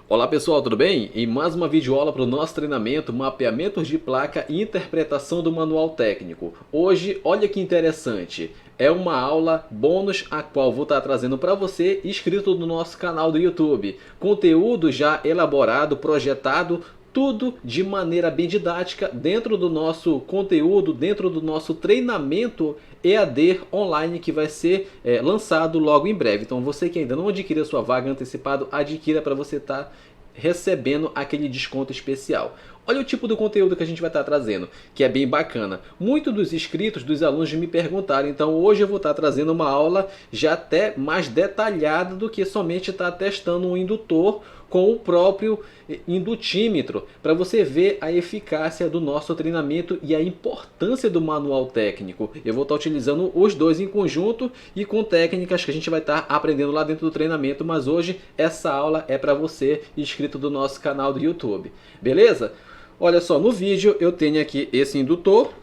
Olá pessoal, tudo bem? Em mais uma videoaula para o nosso treinamento, mapeamento de placa e interpretação do manual técnico. Hoje, olha que interessante, é uma aula bônus a qual vou estar trazendo para você, inscrito no nosso canal do YouTube. Conteúdo já elaborado, projetado, tudo de maneira bem didática dentro do nosso conteúdo, dentro do nosso treinamento EAD online que vai ser lançado logo em breve. Então você que ainda não adquiriu a sua vaga antecipado, adquira para você estar recebendo aquele desconto especial. Olha o tipo do conteúdo que a gente vai estar trazendo, que é bem bacana. Muitos dos inscritos, dos alunos me perguntaram, então hoje eu vou estar trazendo uma aula já até mais detalhada do que somente estar testando um indutor com o próprio indutímetro, para você ver a eficácia do nosso treinamento e a importância do manual técnico. Eu vou estar utilizando os dois em conjunto e com técnicas que a gente vai estar aprendendo lá dentro do treinamento, mas hoje essa aula é para você inscrito do nosso canal do YouTube. Beleza? Olha só, no vídeo eu tenho aqui esse indutor,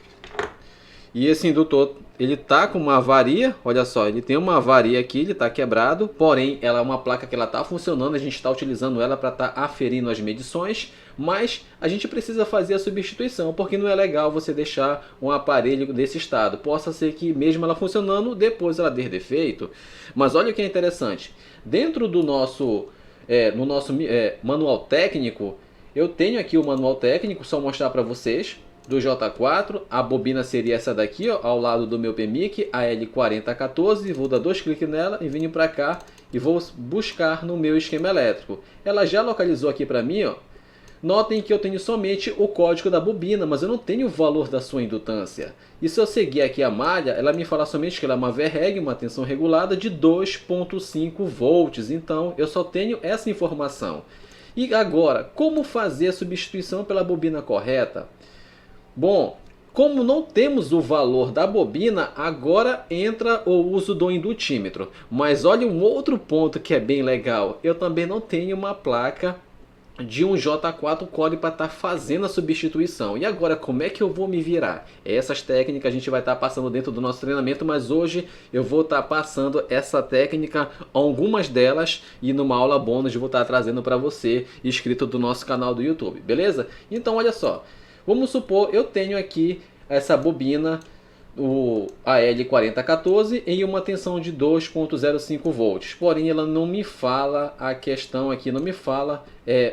e esse indutor ele tá com uma avaria, olha só, ele tem uma avaria aqui, ele tá quebrado, porém ela é uma placa que ela tá funcionando, a gente está utilizando ela para estar aferindo as medições, mas a gente precisa fazer a substituição, porque não é legal você deixar um aparelho desse estado, possa ser que mesmo ela funcionando, depois ela dê defeito. Mas olha o que é interessante, dentro do nosso, manual técnico, eu tenho aqui o manual técnico, só mostrar para vocês, do J4, a bobina seria essa daqui, ó, ao lado do meu PMIC, a L4014, vou dar dois cliques nela e venho para cá e vou buscar no meu esquema elétrico. Ela já localizou aqui para mim, ó. Notem que eu tenho somente o código da bobina, mas eu não tenho o valor da sua indutância. E se eu seguir aqui a malha, ela me fala somente que ela é uma VREG, uma tensão regulada de 2.5 volts, então eu só tenho essa informação. E agora, como fazer a substituição pela bobina correta? Bom, como não temos o valor da bobina, agora entra o uso do indutímetro. Mas olha um outro ponto que é bem legal. Eu também não tenho uma placa de um J4 Core para estar fazendo a substituição. E agora, como é que eu vou me virar? Essas técnicas a gente vai estar passando dentro do nosso treinamento, mas hoje eu vou estar passando essa técnica, algumas delas, e numa aula bônus eu vou estar trazendo para você, inscrito do nosso canal do YouTube, beleza? Então olha só, vamos supor, eu tenho aqui essa bobina, o AL4014, em uma tensão de 2.05 volts. Porém, ela não me fala a questão aqui, não me fala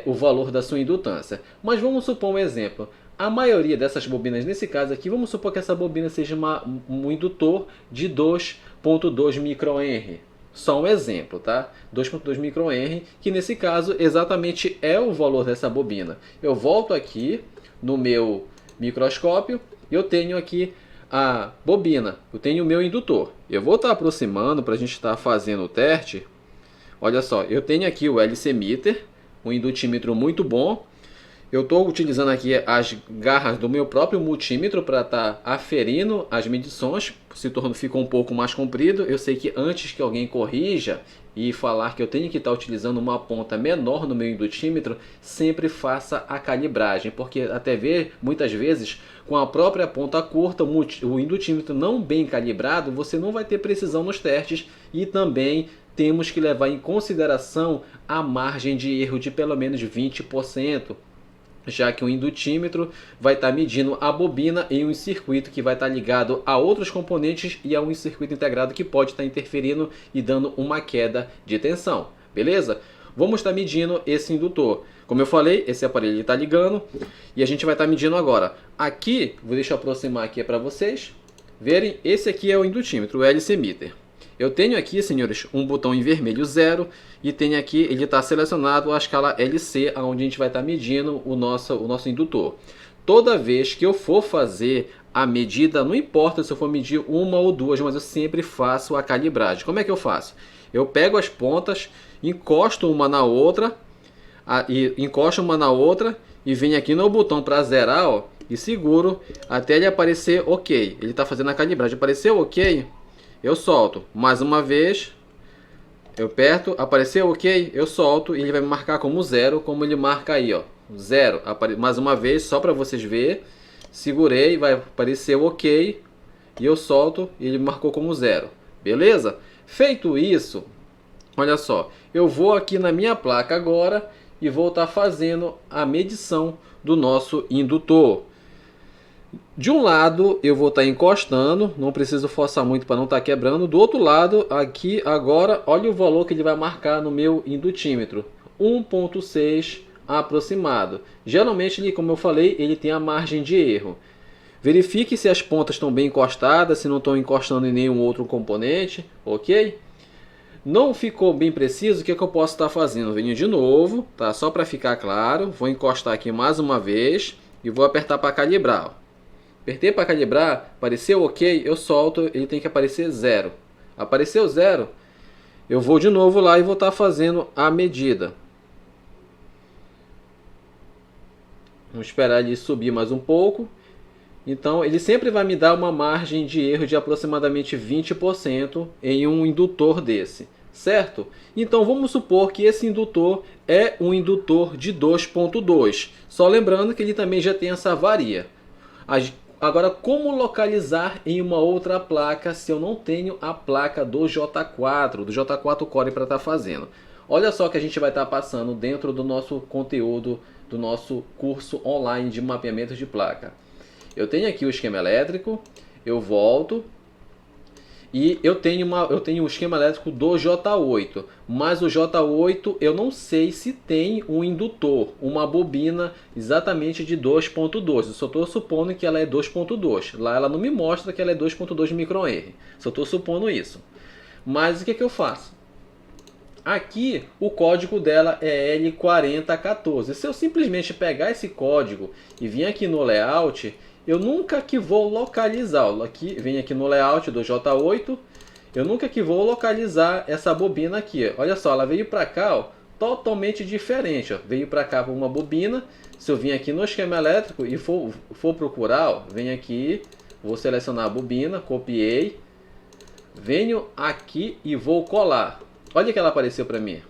o valor da sua indutância. Mas vamos supor um exemplo. A maioria dessas bobinas, nesse caso aqui, vamos supor que essa bobina seja um indutor de 2.2 microhenry. Só um exemplo, tá? 2.2 microhenry, que nesse caso exatamente é o valor dessa bobina. Eu volto aqui no meu microscópio, eu tenho aqui a bobina, eu tenho o meu indutor. Eu vou estar aproximando para a gente estar fazendo o teste. Olha só, eu tenho aqui o LC Meter, um indutímetro muito bom. Eu estou utilizando aqui as garras do meu próprio multímetro para estar aferindo as medições. Ficou um pouco mais comprido. Eu sei que antes que alguém corrija e falar que eu tenho que estar utilizando uma ponta menor no meu indutímetro, sempre faça a calibragem, porque até ver muitas vezes com a própria ponta curta, o indutímetro não bem calibrado, você não vai ter precisão nos testes. E também temos que levar em consideração a margem de erro de pelo menos 20%. Já que o indutímetro vai estar medindo a bobina em um circuito que vai estar ligado a outros componentes e a um circuito integrado que pode estar interferindo e dando uma queda de tensão. Beleza? Vamos estar medindo esse indutor. Como eu falei, esse aparelho está ligando e a gente vai estar medindo agora. Aqui, deixa eu aproximar aqui para vocês verem, esse aqui é o indutímetro, o LC Meter. Eu tenho aqui, senhores, um botão em vermelho 0 e tem aqui, ele está selecionado a escala LC, onde a gente vai estar medindo o nosso indutor. Toda vez que eu for fazer a medida, não importa se eu for medir uma ou duas, mas eu sempre faço a calibragem. Como é que eu faço? Eu pego as pontas, encosto uma na outra, e venho aqui no botão para zerar, ó, e seguro até ele aparecer OK. Ele está fazendo a calibragem. Apareceu OK? Eu solto. Mais uma vez, eu aperto, apareceu OK, eu solto e ele vai me marcar como 0, como ele marca aí, ó, 0. Mais uma vez, só para vocês verem, segurei, vai aparecer OK e eu solto e ele marcou como 0. Beleza? Feito isso, olha só, eu vou aqui na minha placa agora e vou estar fazendo a medição do nosso indutor. De um lado eu vou estar encostando, não preciso forçar muito para não estar quebrando. Do outro lado, aqui agora, olha o valor que ele vai marcar no meu indutímetro, 1.6 aproximado. Geralmente, ele, como eu falei, ele tem a margem de erro. Verifique se as pontas estão bem encostadas, se não estão encostando em nenhum outro componente, ok? Não ficou bem preciso, o que eu posso estar fazendo? Venho de novo, tá? Só para ficar claro, vou encostar aqui mais uma vez e vou apertar para calibrar. Ó. Apertei para calibrar, apareceu ok, eu solto, ele tem que aparecer 0. Apareceu 0, eu vou de novo lá e vou estar fazendo a medida. Vamos esperar ele subir mais um pouco. Então ele sempre vai me dar uma margem de erro de aproximadamente 20% em um indutor desse, certo? Então vamos supor que esse indutor é um indutor de 2.2. Só lembrando que ele também já tem essa varia. Agora, como localizar em uma outra placa se eu não tenho a placa do J4, do J4 Core para estar fazendo? Olha só que a gente vai estar passando dentro do nosso conteúdo, do nosso curso online de mapeamento de placa. Eu tenho aqui o esquema elétrico, eu volto e eu tenho o esquema elétrico do J8, mas o J8 eu não sei se tem um indutor, uma bobina exatamente de 2.2. Eu só estou supondo que ela é 2.2. Lá ela não me mostra que ela é 2.2 microhenry. Só estou supondo isso. Mas o que eu faço? Aqui o código dela é L4014. Se eu simplesmente pegar esse código e vir aqui no layout, eu nunca que vou localizar, aqui, vem aqui no layout do J8, eu nunca que vou localizar essa bobina aqui. Olha só, ela veio para cá, ó, totalmente diferente. Ó. Veio para cá uma bobina. Se eu vim aqui no esquema elétrico e for procurar, ó, venho aqui, vou selecionar a bobina, copiei, venho aqui e vou colar. Olha que ela apareceu para mim.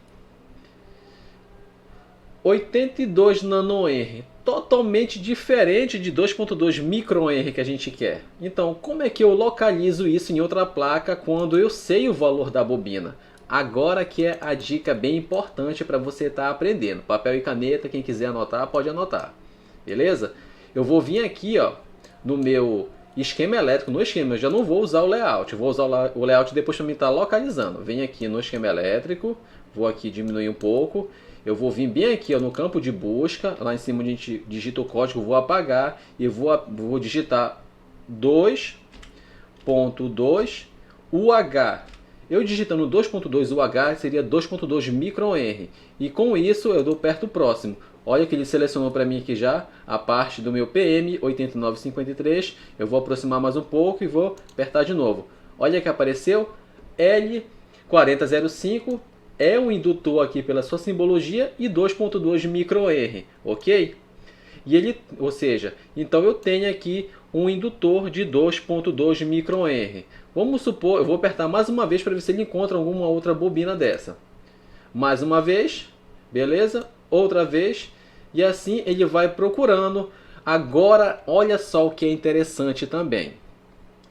82 nanohenry, totalmente diferente de 2.2 microhenry que a gente quer. Então, como é que eu localizo isso em outra placa quando eu sei o valor da bobina? Agora que é a dica bem importante para você estar aprendendo. Papel e caneta, quem quiser anotar, pode anotar. Beleza? Eu vou vir aqui, ó, no meu esquema elétrico. No esquema, eu já não vou usar o layout. Eu vou usar o layout depois para me estar localizando. Venho aqui no esquema elétrico, vou aqui diminuir um pouco. Eu vou vir bem aqui, ó, no campo de busca, lá em cima onde a gente digita o código, vou apagar e vou digitar 2.2 UH. Eu digitando 2.2 UH seria 2.2 microhenry. E com isso eu dou perto próximo. Olha que ele selecionou para mim aqui já a parte do meu PM 8953. Eu vou aproximar mais um pouco e vou apertar de novo. Olha que apareceu L4005. É um indutor aqui pela sua simbologia e 2.2 microhenry, ok? E ele, ou seja, então eu tenho aqui um indutor de 2.2 microhenry. Vamos supor, eu vou apertar mais uma vez para ver se ele encontra alguma outra bobina dessa. Mais uma vez, beleza? Outra vez, e assim ele vai procurando. Agora, olha só o que é interessante também.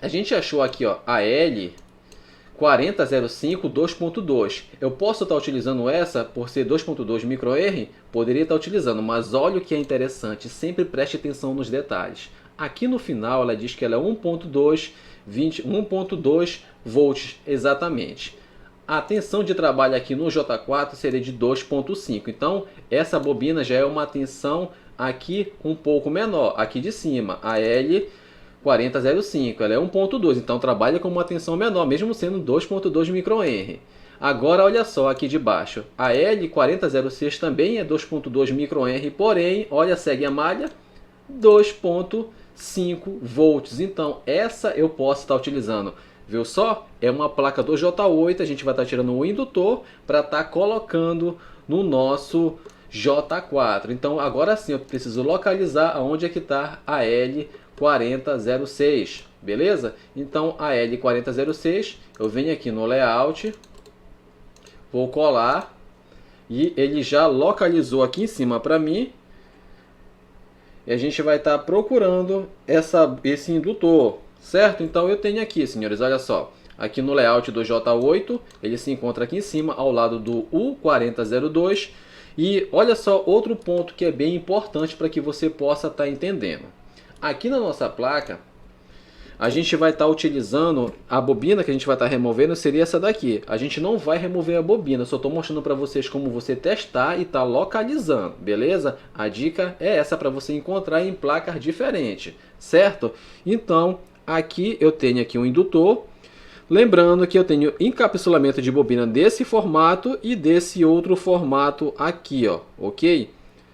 A gente achou aqui, ó, a L4005 2.2. Eu posso estar utilizando essa por ser 2.2 microhenry? Poderia estar utilizando, mas olha o que é interessante, sempre preste atenção nos detalhes. Aqui no final ela diz que ela é 1.2 volts exatamente. A tensão de trabalho aqui no J4 seria de 2.5. Então essa bobina já é uma tensão aqui um pouco menor, aqui de cima, a L4005, ela é 1.2, então trabalha com uma tensão menor, mesmo sendo 2.2 microhenry. Agora olha só aqui de baixo, a L4006 também é 2.2 microhenry, porém, olha, segue a malha, 2.5 volts. Então essa eu posso estar utilizando. Viu só? É uma placa do J8, a gente vai estar tirando o indutor para estar colocando no nosso J4. Então agora sim eu preciso localizar aonde é que está a L4006, beleza? Então a L4006, eu venho aqui no layout, vou colar e ele já localizou aqui em cima para mim. E a gente vai estar procurando esse indutor, certo? Então eu tenho aqui, senhores, olha só. Aqui no layout do J8, ele se encontra aqui em cima, ao lado do U4002. E olha só outro ponto que é bem importante para que você possa estar entendendo. Aqui na nossa placa, a gente vai estar utilizando a bobina que a gente vai estar removendo, seria essa daqui. A gente não vai remover a bobina, só estou mostrando para vocês como você testar e estar localizando, beleza? A dica é essa para você encontrar em placas diferentes, certo? Então, aqui eu tenho aqui um indutor. Lembrando que eu tenho encapsulamento de bobina desse formato e desse outro formato aqui, ó, ok?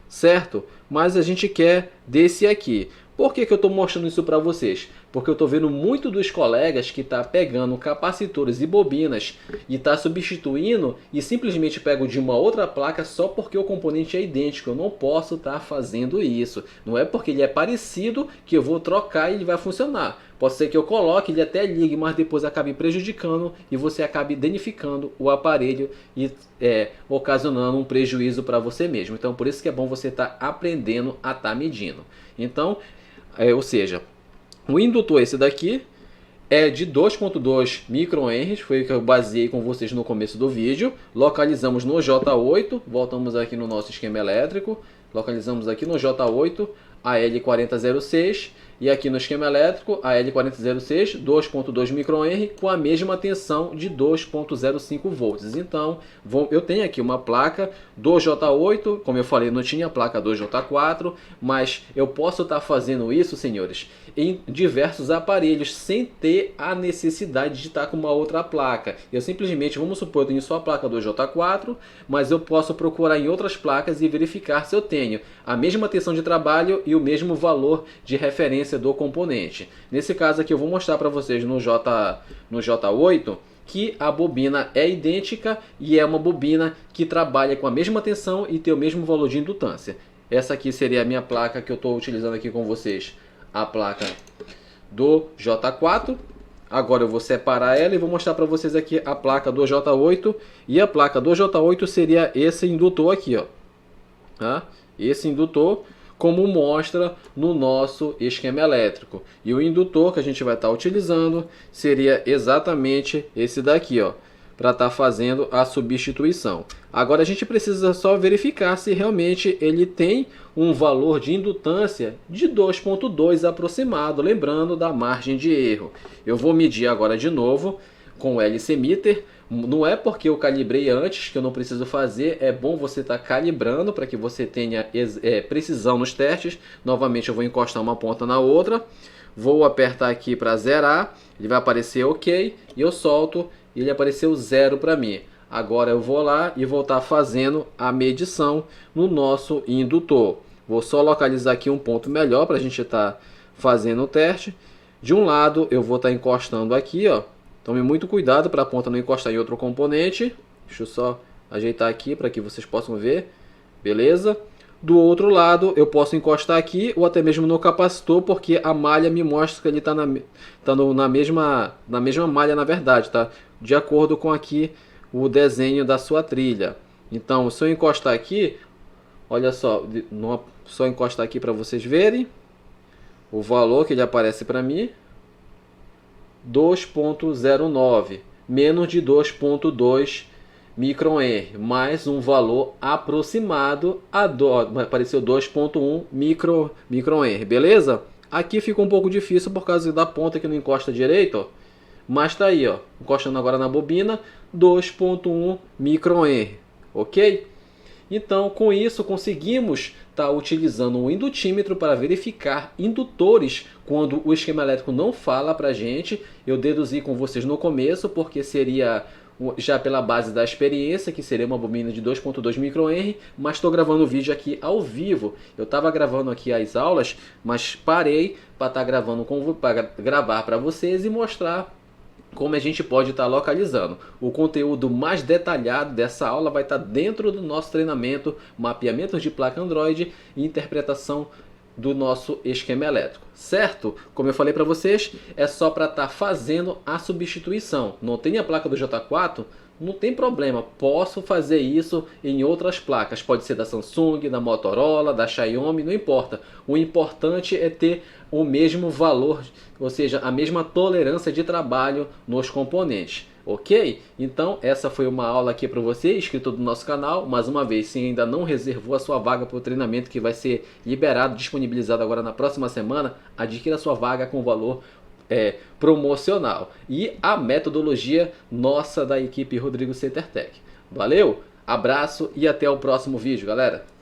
Certo? Mas a gente quer desse aqui. Por que eu estou mostrando isso para vocês? Porque eu estou vendo muito dos colegas que está pegando capacitores e bobinas e está substituindo e simplesmente pego de uma outra placa só porque o componente é idêntico. Eu não posso estar fazendo isso. Não é porque ele é parecido que eu vou trocar e ele vai funcionar. Pode ser que eu coloque, ele até ligue, mas depois acabe prejudicando e você acabe danificando o aparelho e ocasionando um prejuízo para você mesmo. Então por isso que é bom você estar aprendendo a estar medindo. Então, ou seja, o indutor esse daqui é de 2.2 microhenries, foi o que eu baseei com vocês no começo do vídeo. Localizamos no J8, voltamos aqui no nosso esquema elétrico, localizamos aqui no J8 a L4006 e aqui no esquema elétrico a L4006 2.2 microhenry com a mesma tensão de 2.05 volts. Então eu tenho aqui uma placa do J8, como eu falei, não tinha placa do J4, mas eu posso estar fazendo isso, senhores, em diversos aparelhos sem ter a necessidade de estar com uma outra placa. Eu simplesmente, vamos supor, eu tenho só a placa do J4, mas eu posso procurar em outras placas e verificar se eu tenho a mesma tensão de trabalho e o mesmo valor de referência do componente. Nesse caso aqui eu vou mostrar para vocês no J8 que a bobina é idêntica e é uma bobina que trabalha com a mesma tensão e tem o mesmo valor de indutância. Essa aqui seria a minha placa que eu estou utilizando aqui com vocês, a placa do J4. Agora eu vou separar ela e vou mostrar para vocês aqui a placa do J8. E a placa do J8 seria esse indutor aqui, ó. Tá? Esse indutor, como mostra no nosso esquema elétrico. E o indutor que a gente vai estar utilizando seria exatamente esse daqui, ó, para estar fazendo a substituição. Agora a gente precisa só verificar se realmente ele tem um valor de indutância de 2.2 aproximado, lembrando da margem de erro. Eu vou medir agora de novo com o LC Meter. Não é porque eu calibrei antes que eu não preciso fazer, é bom você estar calibrando para que você tenha precisão nos testes. Novamente eu vou encostar uma ponta na outra, vou apertar aqui para zerar, ele vai aparecer OK, e eu solto e ele apareceu 0 para mim. Agora eu vou lá e vou estar fazendo a medição no nosso indutor. Vou só localizar aqui um ponto melhor para a gente estar fazendo o teste. De um lado eu vou estar encostando aqui, ó. Tome muito cuidado para a ponta não encostar em outro componente. Deixa eu só ajeitar aqui para que vocês possam ver. Beleza? Do outro lado eu posso encostar aqui ou até mesmo no capacitor, porque a malha me mostra que ele está na mesma malha, na verdade, tá? De acordo com aqui o desenho da sua trilha. Então, se eu encostar aqui, olha só, só encostar aqui para vocês verem o valor que ele aparece para mim. 2.09, menos de 2.2 microhenry, mais um valor aproximado, apareceu 2.1 microhenry, beleza? Aqui fica um pouco difícil por causa da ponta que não encosta direito, ó, mas tá aí, ó, encostando agora na bobina, 2.1 microhenry, ok? Então, com isso, conseguimos estar utilizando um indutímetro para verificar indutores quando o esquema elétrico não fala para a gente. Eu deduzi com vocês no começo, porque seria já pela base da experiência, que seria uma bobina de 2.2 microhenry, mas estou gravando o vídeo aqui ao vivo. Eu estava gravando aqui as aulas, mas parei para estar gravando para gravar para vocês e mostrar como a gente pode estar localizando. O conteúdo mais detalhado dessa aula vai estar dentro do nosso treinamento, mapeamento de placa Android e interpretação do nosso esquema elétrico, certo? Como eu falei para vocês, é só para estar fazendo a substituição. Não tem a placa do J4? Não tem problema, posso fazer isso em outras placas, pode ser da Samsung, da Motorola, da Xiaomi, não importa. O importante é ter o mesmo valor, ou seja, a mesma tolerância de trabalho nos componentes. ok? Então essa foi uma aula aqui para você, inscrito do nosso canal. Mais uma vez, se ainda não reservou a sua vaga para o treinamento que vai ser liberado, disponibilizado agora na próxima semana, adquira a sua vaga com valor promocional. E a metodologia nossa da equipe Rodrigo Center Tech. Valeu, abraço e até o próximo vídeo, galera!